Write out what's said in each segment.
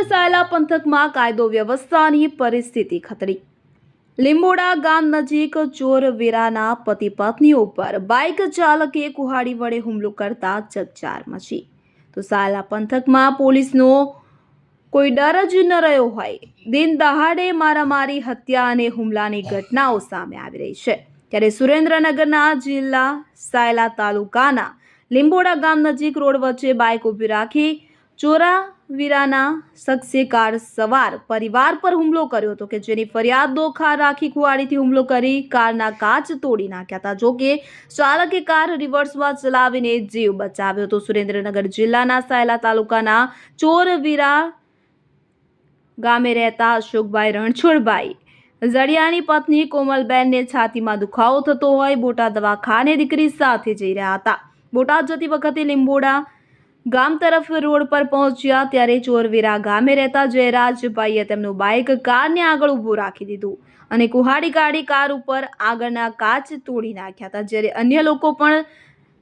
સાયલા પંથકમાં કાયદો વ્યવસ્થાની પરિસ્થિતિ ખતરી। લીંબોડા ગામ નજીક ચોરવીરાના પતિ પત્ની ઉપર બાઇક ચાલકે કુહાડી વડે હુમલો કરતા ચકચાર મચી। તો સાયલા પંથકમાં પોલીસનો કોઈ ડર જ ન રહ્યો હોય। દિન દહાડે મારામારી, હત્યા અને હુમલાની ઘટનાઓ સામે આવી રહી છે। ત્યારે સુરેન્દ્રનગરના જિલ્લા સાયલા તાલુકાના લીંબોડા ગામ નજીક રોડ વચ્ચે બાઇક ઊભી રાખી ચોરવીરાના શખ્સે કાર સવાર પરિવાર પર હુમલો કર્યો હતો કે જેની ફરિયાદ દોખા રાખી કુહાડીથી હુમલો કરી કારના કાચ તોડી નાખ્યા હતા। જોકે ચાલકે કાર રિવર્સમાં ચલાવીને જીવ બચાવ્યો હતો। સુરેન્દ્રનગર જિલ્લાના સાયલા તાલુકાના ચોરવીરા ગામે રહેતા અશોકભાઈ રણછોડભાઈ ઝડિયાની પત્ની કોમલબેનને છાતીમાં દુખાવો થતો હોય બોટાદ દવાખાને દીકરી સાથે જઈ રહ્યા હતા। બોટાદ જતી વખતે લીંબોડા ગામ તરફ રોડ પર પહોંચ્યા ત્યારે ચોરવીરા ગામે રહેતા જયરાજભાઈએ તેમનું બાઇક કારને આગળ ઊભું રાખી દીધું અને કુહાડી કાઢી કાર ઉપર આગળના કાચ તોડી નાખ્યા હતા। જ્યારે અન્ય લોકો પણ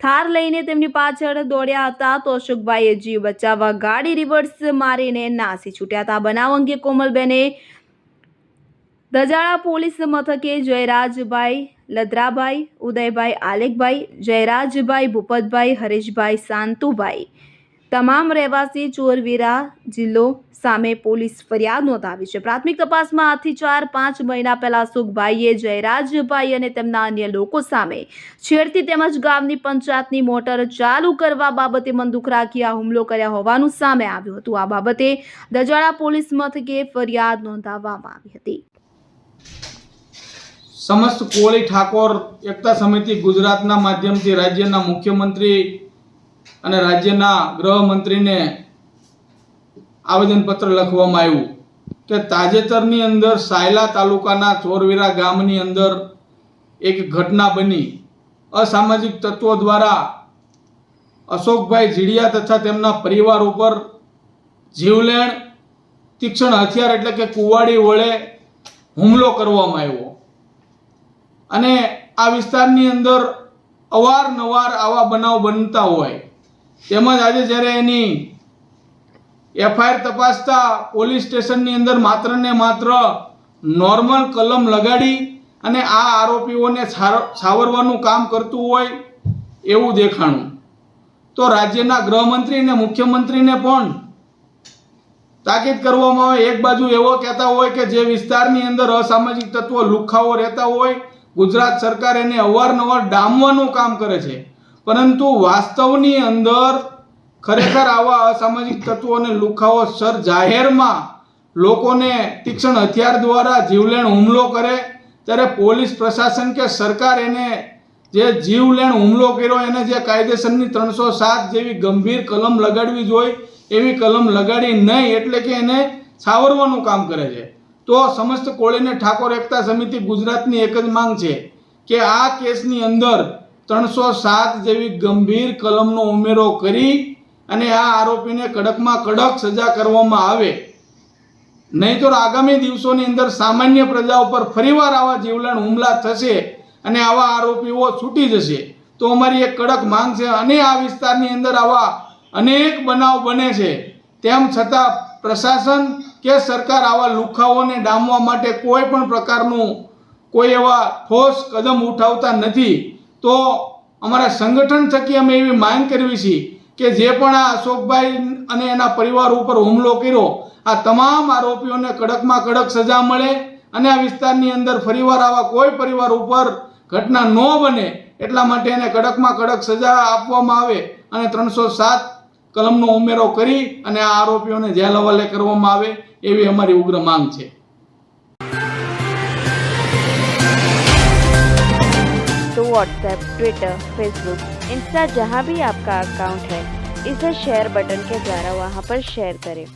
થાર લઈને તેમની પાછળ દોડ્યા હતા તો અશોકભાઈએ જીવ બચાવવા ગાડી રિવર્સ મારીને નાસી છૂટ્યા હતા। બનાવ અંગે કોમલબેને દજાડા પોલીસ મથકે જયરાજભાઈ લદરાભાઈ, ઉદયભાઈ આલેખભાઈ, જયરાજભાઈ ભૂપતભાઈ, હરેશભાઈ શાંતુભાઈ તમામ રહેવાસી ચોરવીરા જિલ્લો સામે પોલીસ ફરિયાદ નોંધાવી છે। પ્રાથમિક તપાસમાં આજથી 4-5 મહિના પહેલા અશોકભાઈએ જયરાજભાઈ અને તેમના અન્ય લોકો સામે છેડતી તેમજ ગામની પંચાયતની મોટર ચાલુ કરવા બાબતે મનદુખ રાખી આ હુમલો કર્યા હોવાનું સામે આવ્યું હતું। આ બાબતે દજાડા પોલીસ મથકે ફરિયાદ નોંધાવવામાં આવી હતી। સમસ્ત કોળી ઠાકોર એકતા સમિતિ ગુજરાતના માધ્યમથી રાજ્યના મુખ્યમંત્રી અને રાજ્યના ગૃહમંત્રીને આવેદનપત્ર લખવામાં આવ્યું કે તાજેતરની અંદર સાયલા તાલુકાના ચોરવીરા ગામની અંદર એક ઘટના બની। અસામાજિક તત્વો દ્વારા અશોકભાઈ ઝીડિયા તથા તેમના પરિવાર ઉપર જીવલેણ તીક્ષ્ણ હથિયાર એટલે કે કુવાડી વડે હુમલો કરવામાં આવ્યો અને આ વિસ્તારની અંદર અવારનવાર આવા બનાવ બનતા હોય। તેમજ આજે જ્યારે એની એફઆઈઆર તપાસતા પોલીસ સ્ટેશનની અંદર માત્ર ને માત્ર નોર્મલ કલમ લગાડી અને આ આરોપીઓને છાવરવાનું કામ કરતું હોય એવું દેખાણું। તો રાજ્યના ગૃહમંત્રી અને મુખ્યમંત્રીને પણ તાકીદ કરવામાં આવે। એક બાજુ એવો કહેતા હોય કે જે વિસ્તારની અંદર અસામાજિક તત્વો લુખ્ખાઓ રહેતા હોય ગુજરાત સરકાર એને અવારનવાર ડામવાનું કામ કરે છે, પરંતુ વાસ્તવની અંદર ખરેખર આવા અસામાજિક તત્વો અને લુખાઓ સર જાહેરમાં લોકોને તીક્ષ્ણ હથિયાર દ્વારા જીવલેણ હુમલો કરે ત્યારે પોલીસ પ્રશાસન કે સરકાર એને જે જીવલેણ હુમલો કર્યો એને જે કાયદેસરની 307 જેવી ગંભીર કલમ લગાડવી જોઈએ એવી કલમ લગાડી નહીં, એટલે કે એને છાવરવાનું કામ કરે છે। તો સમસ્ત કોળીને ઠાકોર એકતા સમિતિ ગુજરાતની એક જ માંગ છે કે આ કેસની અંદર 307 જેવી ગંભીર કલમનો ઉમેરો કરી અને આ આરોપીને કડકમાં કડક સજા કરવામાં આવે, નહીં તો આગામી દિવસોની અંદર સામાન્ય પ્રજા ઉપર ફરીવાર આવા જીવલેણ હુમલા થશે અને આવા આરોપીઓ છૂટી જશે। તો અમારી એક કડક માંગ છે અને આ વિસ્તારની અંદર આવા અનેક બનાવ બને છે, તેમ છતાં પ્રશાસન કે સરકાર આવા લુખ્ખાઓને ડામવા માટે કોઈ પણ પ્રકારનું કોઈ એવા ઠોસ કદમ ઉઠાવતા નથી। તો અમારા સંગઠન થકી અમે એવી માંગ કરવી છે કે જે પણ આ અશોકભાઈ અને એના પરિવાર ઉપર હુમલો કર્યો આ તમામ આરોપીઓને કડકમાં કડક સજા મળે અને આ વિસ્તારની અંદર ફરીવાર આવા કોઈ પરિવાર ઉપર ઘટના ન બને એટલા માટે એને કડકમાં કડક સજા આપવામાં આવે અને 307 કલમનો ઉમેરો કરી અને આ આરોપીઓને જેલ હવાલે કરવામાં આવે એવી અમારી ઉગ્ર માંગ છે। तो व्हाट्सएप, ट्विटर, फेसबुक, इंस्टा जहाँ भी आपका अकाउंट है इसे शेयर बटन के द्वारा वहाँ पर शेयर करें।